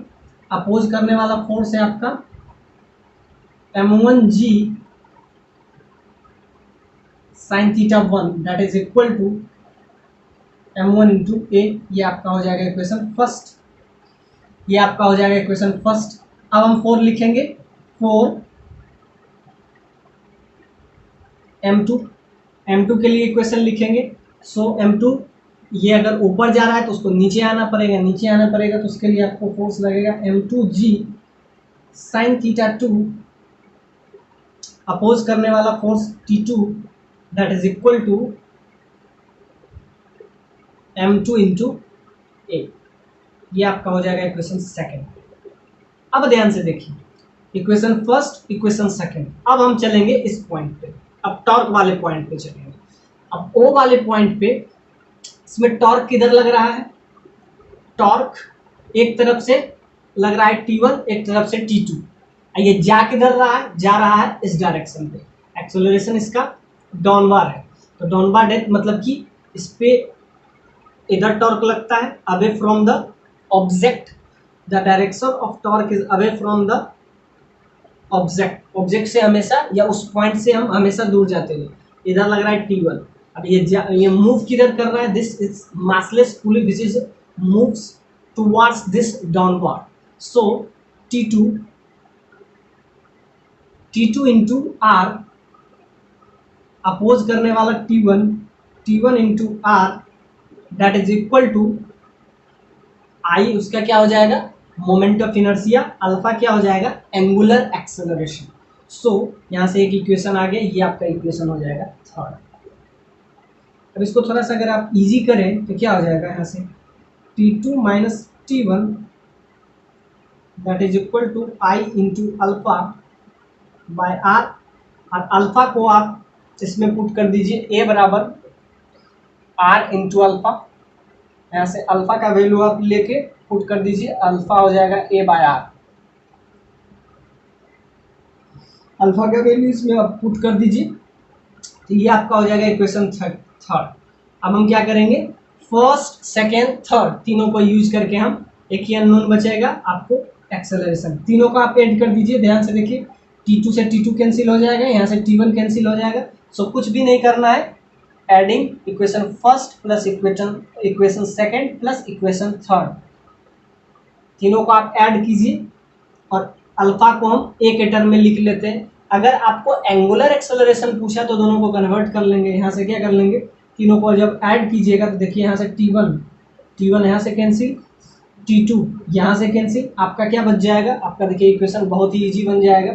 अपोज करने वाला फोर्स है आपका M1G sin θ1 that is equal to M1 into a. ये आपका हो जाएगा इक्वेशन फर्स्ट, ये आपका हो जाएगा इक्वेशन फर्स्ट। अब हम 4 लिखेंगे, 4 M2 के लिए इक्वेशन लिखेंगे। सो M2 ये अगर ऊपर जा रहा है तो उसको नीचे आना पड़ेगा, नीचे आना पड़ेगा तो उसके लिए आपको फोर्स लगेगा M2G sin θ2 अपोज करने वाला force T2 that is equal to M2 into a. ये आपका हो जाएगा इक्वेशन सेकेंड। अब ध्यान से देखिए, इक्वेशन फर्स्ट, इक्वेशन सेकेंड। अब हम चलेंगे इस पॉइंट पे, अब टॉर्क वाले पॉइंट पे चलेंगे। अब ओ वाले पॉइंट पे इसमें टॉर्क किधर लग रहा है, टॉर्क एक तरफ से लग रहा है T1, एक तरफ से T2। ये जा किधर रहा है, जा रहा है इस डायरेक्शन पे, एक्सेलरेशन इसका डाउनवार्ड है। तो डाउनवार्ड है मतलब कि इस पे इधर टॉर्क लगता है, away from the object, the direction of torque is away from the object से हमेशा, या उस पॉइंट से हम हमेशा दूर जाते हैं। इधर लग रहा है T1। अब ये मूव किधर कर रहा है, this is massless pulley which is moves towards this downward. So T2 into r oppose करने वाला T1 into are that is equal to I, उसका क्या हो जाएगा, मोमेंट ऑफ इनर्शिया, अल्फा क्या हो जाएगा, एंगुलर एक्सेलरेशन। सो यहाँ से एक इक्वेशन आ गया, ये आपका इक्वेशन हो जाएगा थर्ड। अब इसको थोड़ा सा अगर आप इजी करें तो क्या हो जाएगा, यहाँ से T2 minus T1 that is equal to I into alpha by R. और अल्फा को आप इसमें पुट कर दीजिए, ए बराबर आर इंटू अल्फा। यहाँ से अल्फा का वैल्यू आप लेके पुट कर दीजिए, अल्फा हो जाएगा ए बाय आर। अल्फा का वैल्यू इसमें आप पुट कर दीजिए, तो ये आपका हो जाएगा इक्वेशन थर्ड। अब हम क्या करेंगे, फर्स्ट सेकेंड थर्ड तीनों को यूज करके हम, एक ही अननोन बचेगा आपको एक्सेलरेशन, तीनों को आप ऐड कर दीजिए। ध्यान से देखिए, T2 से T2 कैंसिल हो जाएगा, यहाँ से T1 कैंसिल हो जाएगा। सो कुछ भी नहीं करना है, adding equation first plus equation second plus equation third, तीनों को आप ऐड कीजिए और अल्फा को हम ए के टर्म में लिख लेते हैं। अगर आपको एंगुलर एक्सेलरेशन पूछा तो दोनों को कन्वर्ट कर लेंगे। यहाँ से क्या कर लेंगे, तीनों को जब ऐड कीजिएगा तो देखिए यहाँ से T1 यहाँ से कैंसिल, T2 यहाँ से कैंसिल, आपका क्या बच जाएगा, आपका देखिए इक्वेशन बहुत ही इजी बन जाएगा।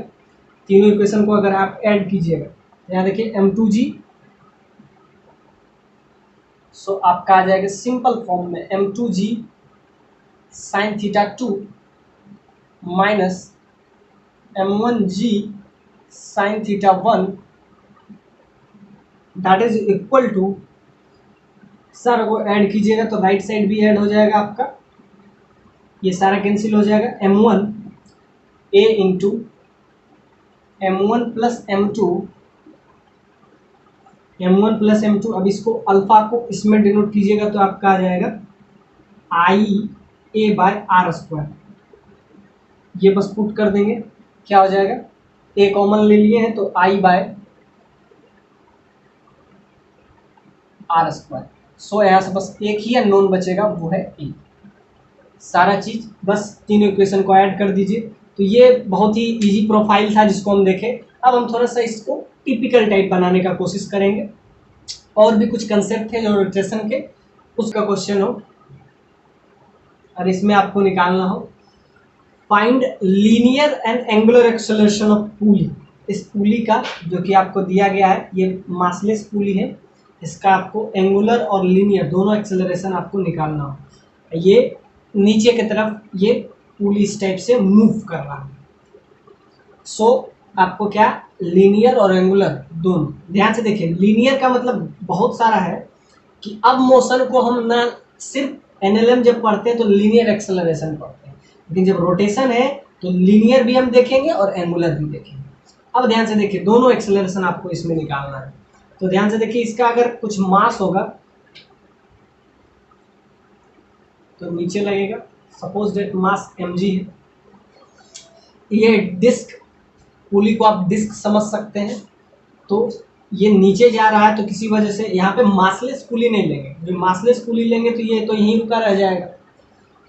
तीनों इक्वेशन को अगर आप ऐड कीजिएगा, यहाँ देखिए M2G, सो आपका आ जाएगा सिंपल फॉर्म में M2G sin θ2 minus M1G sin θ1 that is equal to, sir को ऐड कीजिएगा तो राइट साइड भी ऐड हो जाएगा आपका, ये सारा कैंसिल हो जाएगा। M1 A into M1 plus M2, अब इसको अल्फा को इसमें डिनोट कीजिएगा तो आपका आ जाएगा आई ए बाय आर स्क्वायर। ये बस पुट कर देंगे, क्या हो जाएगा, ए कॉमन ले लिए हैं तो आई बाय आर स्क्वायर। सो यहाँ से बस एक ही अननोन बचेगा, वो है ए। सारा चीज बस तीनों इक्वेशन को ऐड कर दीजिए। तो ये बहुत ही इजी प्रोफाइल था जिसको हम देखें। अब हम थोड़ा सा इसको टिपिकल टाइप बनाने का कोशिश करेंगे, और भी कुछ कंसेप्ट है जो रोटेशन के, उसका क्वेश्चन हो और इसमें आपको निकालना हो, find linear and angular acceleration of pulley. इस पुली का जो कि आपको दिया गया है, ये मासलेस पुली है, इसका आपको एंगुलर और लीनियर दोनों एक्सेलरेशन आपको निकालना हो। ये नीचे की तरफ ये पुली इस टाइप से मूव कर रहा है। सो आपको क्या, लीनियर और एंगुलर दोनों। ध्यान से देखिए, लीनियर का मतलब बहुत सारा है कि अब मोशन को हम ना सिर्फ एनएलएम जब पढ़ते हैं तो लीनियर एक्सेलरेशन पढ़ते हैं, लेकिन जब रोटेशन है तो लीनियर भी हम देखेंगे और एंगुलर भी देखेंगे। अब ध्यान से देखिए, दोनों एक्सेलरेशन आपको इसमें निकालना है। तो ध्यान से देखिए, इसका अगर कुछ मास होगा तो नीचे लगेगा। सपोज दैट मास mg है। ये डिस्क, पुली को आप डिस्क समझ सकते हैं। तो ये नीचे जा रहा है तो किसी वजह से यहाँ पे मासलेस पुली नहीं लेंगे। जो मासलेस पुली लेंगे तो ये तो यहीं रुका रह जाएगा।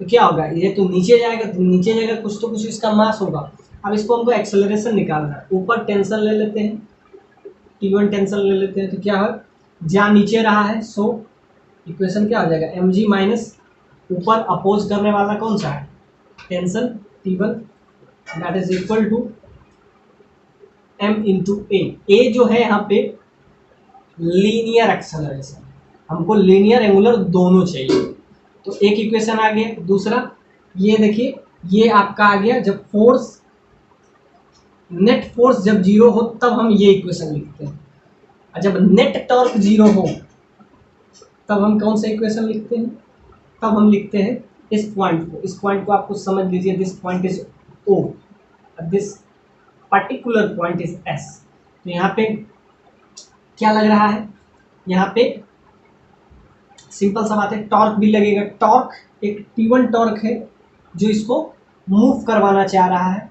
तो क्या होगा, ये तो नीचे जाएगा, तो नीचे जाएगा कुछ तो कुछ इसका मास होगा। अब इसको हमको एक्सेलरेशन निकालना है। ऊपर टेंशन ले लेते हैं, T1 टेंशन ले लेते हैं। तो क्या है, जहाँ नीचे रहा है सो इक्वेशन क्या हो जाएगा, mg माइनस ऊपर अपोज करने वाला कौन सा है, tension T1, that is equal to m into a जो है यहाँ पे लीनियर एक्सेलरेशन। हमको लीनियर एंगुलर दोनों चाहिए। तो एक इक्वेशन आ गया। दूसरा ये देखिए, ये आपका आ गया जब फोर्स, नेट फोर्स जब जीरो हो तब हम ये इक्वेशन लिखते हैं, और जब नेट टॉर्क जीरो हो तब हम कौन सा इक्वेशन लिखते हैं, तब हम लिखते हैं इस पॉइंट को। इस पॉइंट को आप कुछ समझ लीजिए, this point is O, this particular point is S। तो यहाँ पे क्या लग रहा है, यहाँ पे सिंपल सा बात है, टॉर्क भी लगेगा। टॉर्क एक T1 टॉर्क है जो इसको मूव करवाना चाह रहा है।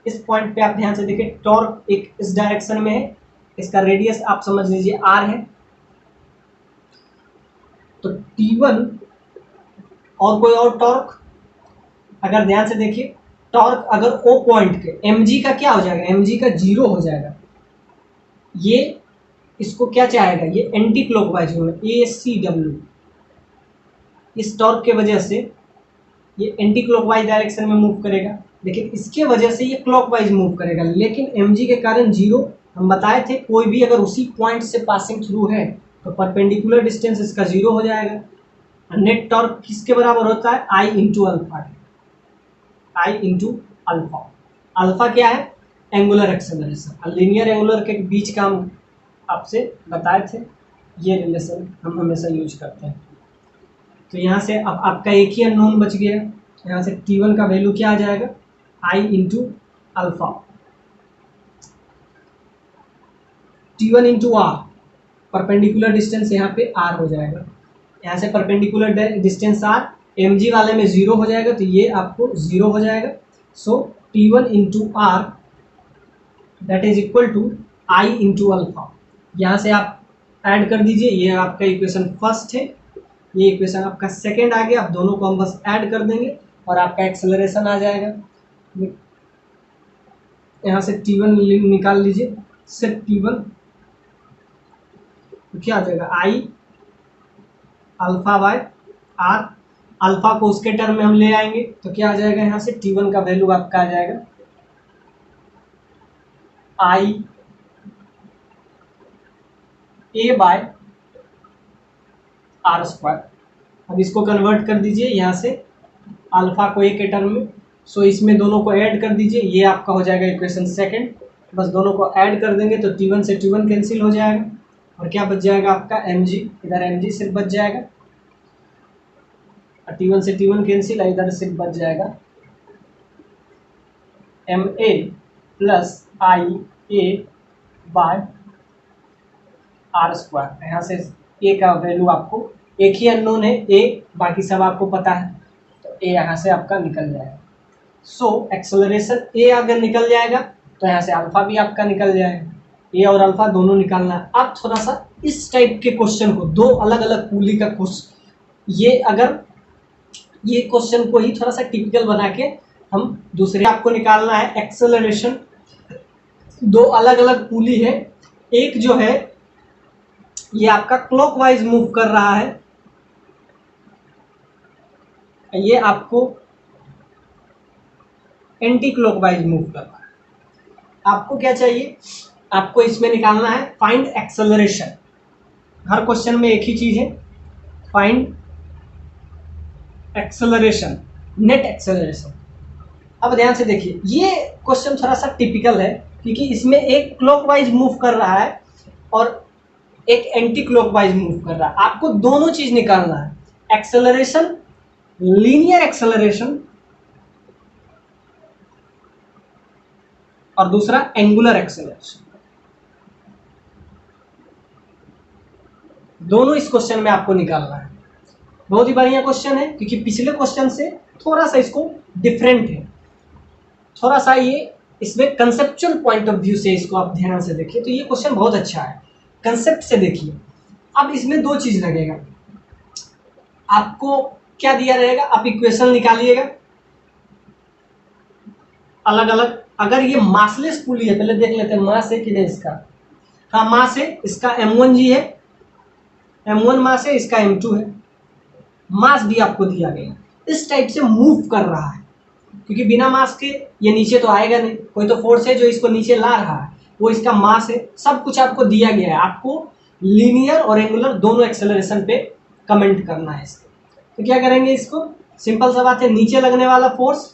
इस पॉइंट पे आप ध्यान से देखिए, टॉर्क एक इस डायरेक्शन में है, इसका रेडियस आप समझ लीजिए R है। तो T1 और कोई और टॉर्क, अगर ध्यान से देखिए, टॉर्क अगर O पॉइंट के mg का क्या हो जाएगा, mg का जीरो हो जाएगा। ये इसको क्या चाहेगा, ये एंटी क्लॉकवाइज में ACW, इस टॉर्क के वजह से ये एंटी क्लॉकवाइज डायरेक्शन में मूव करेगा, लेकिन इसके वजह से ये क्लॉकवाइज मूव करेगा। लेकिन mg के कारण जीरो, हम बताए थे कोई भी अगर उसी पॉइंट से पासिंग थ्रू है तो परपेंडिकुलर डिस्टेंस इसका जीरो हो जाएगा। नेट टॉर्क किसके बराबर होता है, I into alpha, I into alpha. Alpha क्या है, एंगुलर एक्सेलरेशन। लीनियर एंगुलर के बीच का हम आपसे बताए थे, ये रिलेशन हम हमेशा यूज करते हैं। तो यहाँ से अब आपका एक ही अननोन बच गया। यहाँ से T1 का वैल्यू क्या आ जाएगा, I into alpha, T1 into R, perpendicular distance यहाँ पे R हो जाएगा। यहाँ से परपेंडिकुलर डिस्टेंस R, mg वाले में जीरो हो जाएगा तो ये आपको जीरो हो जाएगा। So T1 into are that is equal to I into alpha. यहाँ से आप ऐड कर दीजिए, ये आपका इक्वेशन फर्स्ट है, ये इक्वेशन आपका सेकेंड आ गया। आप दोनों को हम बस ऐड कर देंगे और आपका एक्सेलरेशन आ जाएगा। यहाँ से T1 निकाल लीजिए, सिर्फ T1, तो क्या आ जाएगा, I alpha by R. Alpha को उसके टर्म में हम ले आएंगे तो क्या आ जाएगा, यहाँ से T1 का वैल्यू आपका आ जाएगा I A by R square. अब इसको कन्वर्ट कर दीजिए, यहाँ से अल्फा को A के टर्म में, सो इसमें दोनों को ऐड कर दीजिए, ये आपका हो जाएगा इक्वेशन सेकंड। बस दोनों को ऐड कर देंगे तो T1 से T1 कैंसिल हो जाएगा और क्या बच जाएगा आपका mg, इधर mg सिर्फ बच जाएगा, T1 से T1 कैंसिल, इधर सिर्फ बच जाएगा ma plus IA by R square. यहाँ से a का वैल्यू आपको, एक ही अननोन है a, बाकी सब आपको पता है, तो a यहाँ से आपका निकल जाएगा। सो एक्सेलरेशन a अगर निकल जाएगा तो यहाँ से अल्फा भी आपका निकल जाएगा। a और अल्फा दोनों निकालना है। अब थोड़ा सा इस टाइप के क्वेश्चन को, दो अलग अलग पुली का क्वेश्चन, ये अगर ये क्वेश्चन को ही थोड़ा सा टिपिकल बना के हम दूसरे, आपको निकालना है एक्सेलरेशन। दो अलग अलग पुली है, एक जो है ये आपका क्लॉकवाइज मूव कर रहा है, ये आपको एंटी क्लॉकवाइज मूव कर रहा है। आपको क्या चाहिए, आपको इसमें निकालना है फाइंड एक्सेलरेशन। हर क्वेश्चन में एक ही चीज है, फाइंड एक्सेलरेशन, नेट एक्सेलरेशन। अब ध्यान से देखिए, ये क्वेश्चन थोड़ा सा टिपिकल है क्योंकि इसमें एक क्लॉकवाइज मूव कर रहा है और एक एंटी क्लॉकवाइज मूव कर रहा है। आपको दोनों चीज निकालना है, एक्सेलरेशन, लीनियर एक्सेलरेशन, और दूसरा एंगुलर एक्सेलरेशन। दोनों इस क्वेश्चन में आपको निकालना है। बहुत ही बढ़िया क्वेश्चन है क्योंकि पिछले क्वेश्चन से थोड़ा सा इसको डिफरेंट है, थोड़ा सा ये इसमें कंसेप्चुअल पॉइंट ऑफ व्यू से इसको आप ध्यान से देखिए तो ये क्वेश्चन बहुत अच्छा है, कंसेप्ट से देखिए। अब इसमें दो चीज लगेगा, आपको क्या दिया रहेगा, आप इक्वेशन निकालिएगा अलग अलग। अगर ये मासलेस पुली है, पहले देख लेते हैं मास है कि नहीं इसका। हाँ मास है, इसका m1g है, m1 मास है, इसका m2 है। मास भी आपको दिया गया, इस टाइप से मूव कर रहा है क्योंकि बिना मास के ये नीचे तो आएगा नहीं, कोई तो फोर्स है जो इसको नीचे ला रहा है, वो इसका मास है। सब कुछ आपको दिया गया है, आपको लीनियर और एंगुलर दोनों एक्सेलरेशन पे कमेंट करना है इसको। तो क्या करेंगे, इसको सिंपल सा बात है, नीचे लगने वाला फोर्स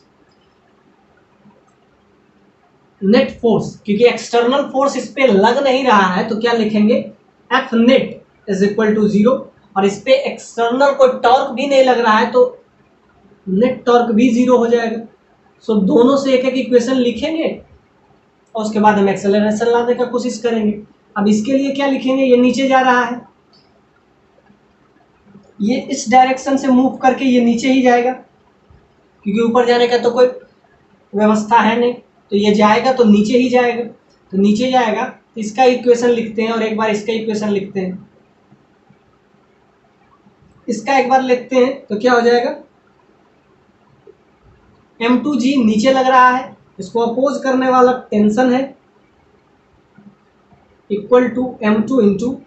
नेट फोर्स, क्योंकि एक्सटर्नल फोर्स इस पे लग नहीं रहा है तो क्या लिखेंगे, F net is equal to 0, और इस पे एक्सटर्नल कोई टॉर्क भी नहीं लग रहा है तो नेट टॉर्क भी 0 हो जाएगा। सो दोनों से एक एक इक्वेशन लिखेंगे और उसके बाद हम एक्सेलरेशन लाने का कोशिश करेंगे। अब इसके लिए क्या लिखेंगे, ये नीचे जा रहा है, ये इस डायरेक्शन से मूव करके ये नीचे ही जाएगा क्योंकि ऊपर जाने का तो कोई व्यवस्था है नहीं, तो ये जाएगा तो नीचे ही जाएगा। तो नीचे जाएगा तो इसका इक्वेशन लिखते हैं और एक बार इसका इक्वेशन लिखते हैं, इसका एक बार लिखते हैं तो क्या हो जाएगा, m2g नीचे लग रहा है, इसको अपोज करने वाला टेंशन है इक्वल टू m2 इंटू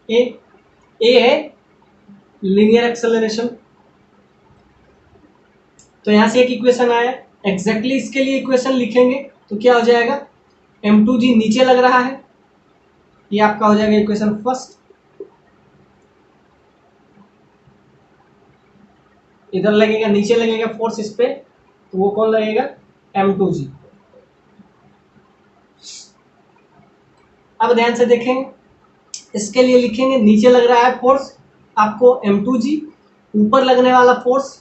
ए है लीनियर एक्सेलरेशन। तो यहां से एक इक्वेशन आया, एग्जैक्टली इसके लिए इक्वेशन लिखेंगे तो क्या हो जाएगा, m2g नीचे लग रहा है, ये आपका हो जाएगा इक्वेशन फर्स्ट। इधर लगेगा, नीचे लगेगा फोर्स इस पे, तो वो कौन लगेगा, m2g। अब ध्यान से देखेंगे, इसके लिए लिखेंगे नीचे लग रहा है फोर्स आपको m2g, ऊपर लगने वाला फोर्स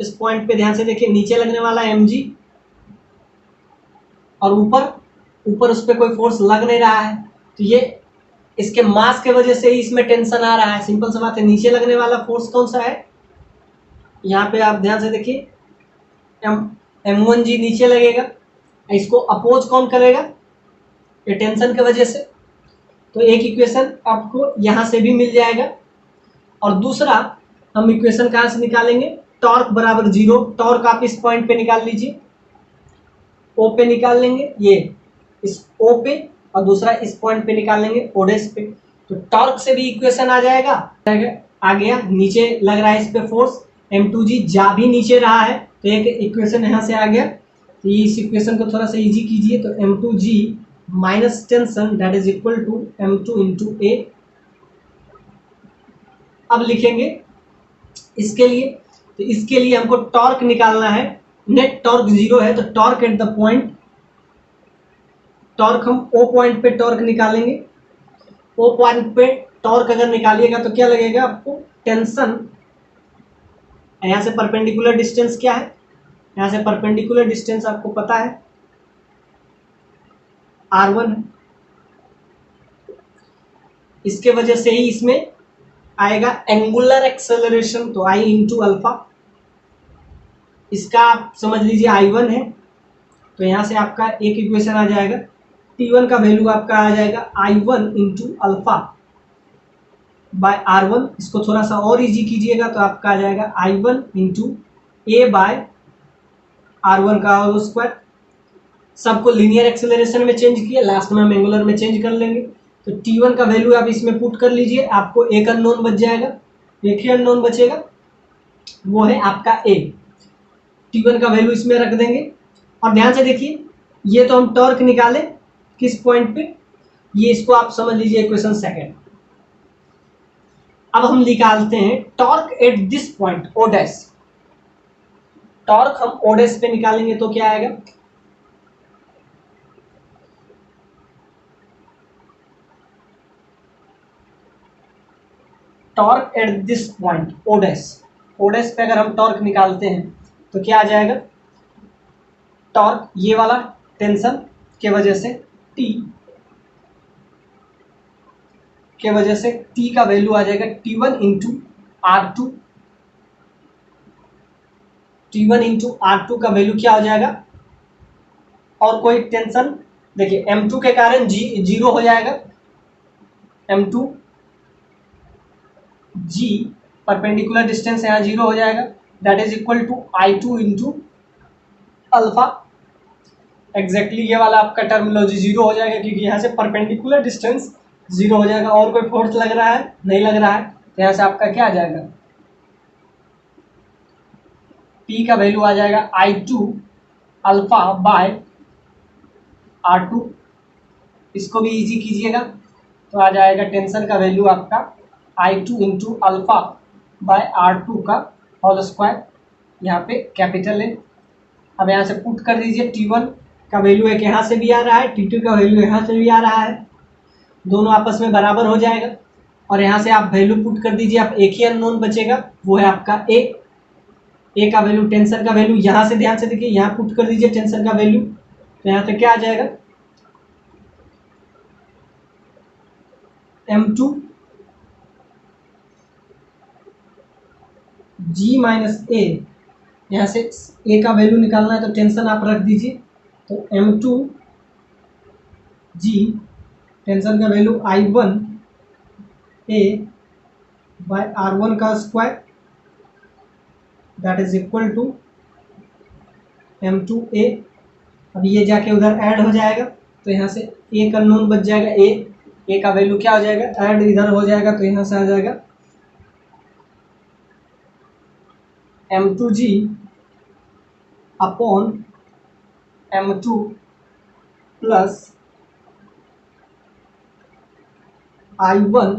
इस पॉइंट पे ध्यान से देखिए, नीचे लगने वाला mg, और ऊपर उस पर कोई फोर्स लग नहीं रहा है तो ये इसके मास के वजह से ही इसमें टेंशन आ रहा है। सिंपल सी बात है, नीचे लगने वाला फोर्स कौन सा है, यहाँ पे आप ध्यान से देखिए, m1g नीचे लगेगा, इसको अपोज कौन करेगा, ये टेंशन के वजह से। तो एक इक्वेशन आपको यहाँ से भी मिल जाएगा, और दूसरा हम इक्वेशन कहाँ से निकालेंगे, टॉर्क बराबर 0, टॉर्क आप इस पॉइंट पे निकाल लीजिए, ओ पे निकाल लेंगे, ये इस ओ पे, और दूसरा इस पॉइंट पे निकालेंगे ओडेस पे। तो टॉर्क से भी इक्वेशन आ जाएगा, आ गया, नीचे लग रहा है इस पे फोर्स, m2g जा भी नीचे रहा है तो एक इक्वेशन यहाँ से आ गया। तो इस इक्वेशन को थोड़ा सा इजी कीजिए, तो m2g minus tension that is equal to m2 into a. अब लिखेंगे इसके लिए, तो इसके लिए हमको टॉर्क निकालना है, नेट टॉर्क 0 है तो torque at the point, torque हम ओ पॉइंट पे टॉर्क निकालेंगे, ओ पॉइंट पे टॉर्क अगर निकालिएगा तो क्या लगेगा आपको, टेंशन, यहाँ से परपेंडिकुलर डिस्टेंस क्या है, यहाँ से परपेंडिकुलर डिस्टेंस आपको पता है r1 है, इसके वजह से ही इसमें आएगा एंगुलर एक्सेलरेशन, तो i इंटू अल्फा, इसका आप समझ लीजिए i1 है, तो यहाँ से आपका एक इक्वेशन आ जाएगा, t1 का वैल्यू आपका आ जाएगा i1 into alpha by r1। इसको थोड़ा सा और इजी कीजिएगा तो आपका आ जाएगा i1 into A by r1 का होल स्क्वायर। सबको लीनियर एक्सेलरेशन में चेंज किया, लास्ट में हम एंगुलर में चेंज कर लेंगे। तो t1 का वैल्यू आप इसमें पुट कर लीजिए, आपको एक अननोन बच जाएगा, एक ही अननोन बचेगा, वो है आपका a। t1 का वैल्यू इसमें रख देंगे, और ध्यान से देखिए, ये तो हम टॉर्क निकाले किस पॉइंट पे, ये इसको आप समझ लीजिए इक्वेशन सेकंड। अब हम निकालते हैं torque at this point O dash, torque हम ओ डैश पे निकालेंगे तो क्या आएगा, torque at this point O dash पे अगर हम टॉर्क निकालते हैं तो क्या आ जाएगा, टॉर्क ये वाला टेंशन के वजह से T के वजह से T का वैल्यू आ जाएगा T1 into R2। T1 into R2 का वैल्यू क्या हो जाएगा, और कोई टेंशन, देखिए M2 के कारण जीरो हो जाएगा, M2 G परपेंडिकुलर डिस्टेंस यहाँ जीरो हो जाएगा, that is equal to I2 into alpha. Exactly ये वाला आपका टर्मिनोलॉजी जीरो हो जाएगा क्योंकि यहाँ से परपेंडिकुलर डिस्टेंस जीरो हो जाएगा। और कोई फोर्स लग रहा है, नहीं लग रहा है, तो यहाँ से आपका क्या आ जाएगा, P का वैल्यू आ जाएगा I2 अल्फा बाय R2। इसको भी इजी कीजिएगा तो आ जाएगा टेंशन का वैल्यू आपका I2 into alpha bye R2 का होल स्क्वायर, यहाँ पे कैपिटल है। अब यहाँ से पुट कर दीजिए, T1 का वैल्यू एक यहाँ से भी आ रहा है, T2 का वैल्यू यहाँ से भी आ रहा है, दोनों आपस में बराबर हो जाएगा। और यहाँ से आप वैल्यू पुट कर दीजिए, आप एक ही अननोन बचेगा, वो है आपका ए का वैल्यू, टेंशन का वैल्यू यहाँ से ध्यान से देखिए, यहाँ पुट कर दीजिए टेंशन का वैल्यू, तो यहाँ से क्या आ जाएगा, M2 G माइनस ए, यहाँ से ए का वैल्यू निकालना है तो टेंशन आप रख दीजिए, तो M2 G टेंशन का value I1 A by R1 का square, that is equal to M2 A. अब ये जाके उधर ऐड हो जाएगा, तो यहाँ से ए का नोन बच जाएगा, ए का वैल्यू क्या हो जाएगा, ऐड इधर हो जाएगा, तो यहाँ से आ जाएगा M2G upon M2 plus I1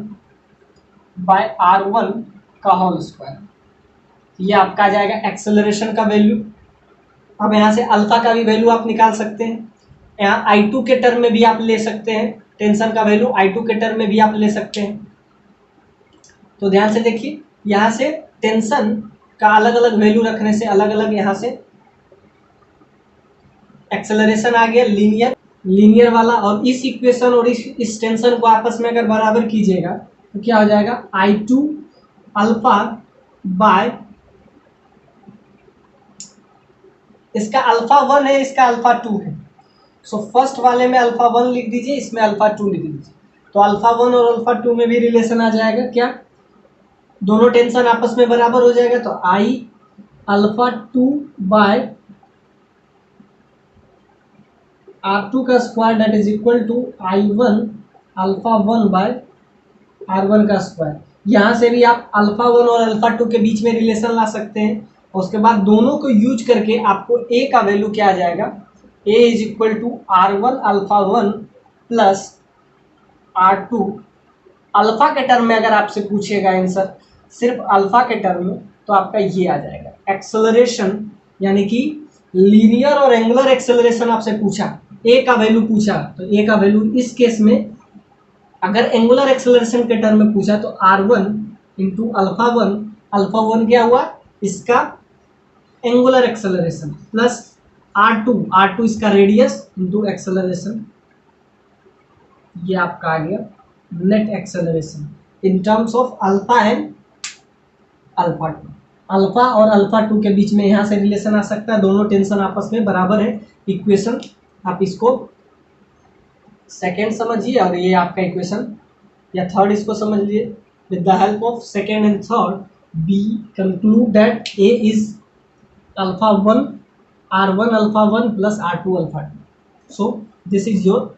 bye R1 का होल स्क्वायर। ये आपका आ जाएगा एक्सेलरेशन का वैल्यू। अब यहाँ से अल्फा का भी वैल्यू आप निकाल सकते हैं, यहाँ I2 के टर्म में भी आप ले सकते हैं, टेंशन का वैल्यू I2 के टर्म में भी आप ले सकते हैं। तो ध्यान से देखिए, यहाँ से टेंशन का अलग अलग वैल्यू रखने से अलग अलग यहाँ से एक्सेलरेशन आ गया लीनियर वाला, और इस इक्वेशन और इस टेंशन को आपस में अगर बराबर कीजिएगा तो क्या हो जाएगा, I2 अल्फा बाय, इसका अल्फा 1 है, इसका अल्फा 2 है, सो फर्स्ट वाले में अल्फा 1 लिख दीजिए, इसमें अल्फा 2 लिख दीजिए, तो अल्फा 1 और अल्फा 2 में भी रिलेशन आ जाएगा, क्या दोनों टेंशन आपस में बराबर हो जाएगा, तो I अल्फा 2 बाय R2 का square that is equal to I1 alpha 1 by R1 का स्क्वायर। यहाँ से भी आप अल्फा 1 और अल्फा 2 के बीच में रिलेशन ला सकते हैं, और उसके बाद दोनों को यूज करके आपको A का वैल्यू क्या आ जाएगा, A is equal to R1 alpha 1 plus R2। Alpha के टर्म में अगर आपसे पूछेगा आंसर सिर्फ अल्फा के टर्म में, तो आपका ये आ जाएगा एक्सेलरेशन, यानी कि लीनियर और एंगुलर एक्सेलरेशन आपसे पूछा, ए का वैल्यू पूछा, तो ए का वैल्यू इस केस में अगर एंगुलर एक्सेलरेशन के टर्म में पूछा तो R1 इंटू अल्फा 1, अल्फा 1 क्या हुआ, इसका एंगुलर एक्सेलरेशन, प्लस R2 इसका रेडियस इंटू एक्सेलरेशन, ये आपका आ गया net acceleration in terms of alpha and alpha 2। Alpha और अल्फा 2 के बीच में यहाँ से रिलेशन आ सकता है, दोनों टेंशन आपस में बराबर है, इक्वेशन आप इसको सेकेंड समझिए और ये आपका इक्वेशन, या थर्ड इसको समझ लिए। With the help of second and third we conclude that A is alpha 1 R1 alpha 1 plus R2 alpha 2। So this is your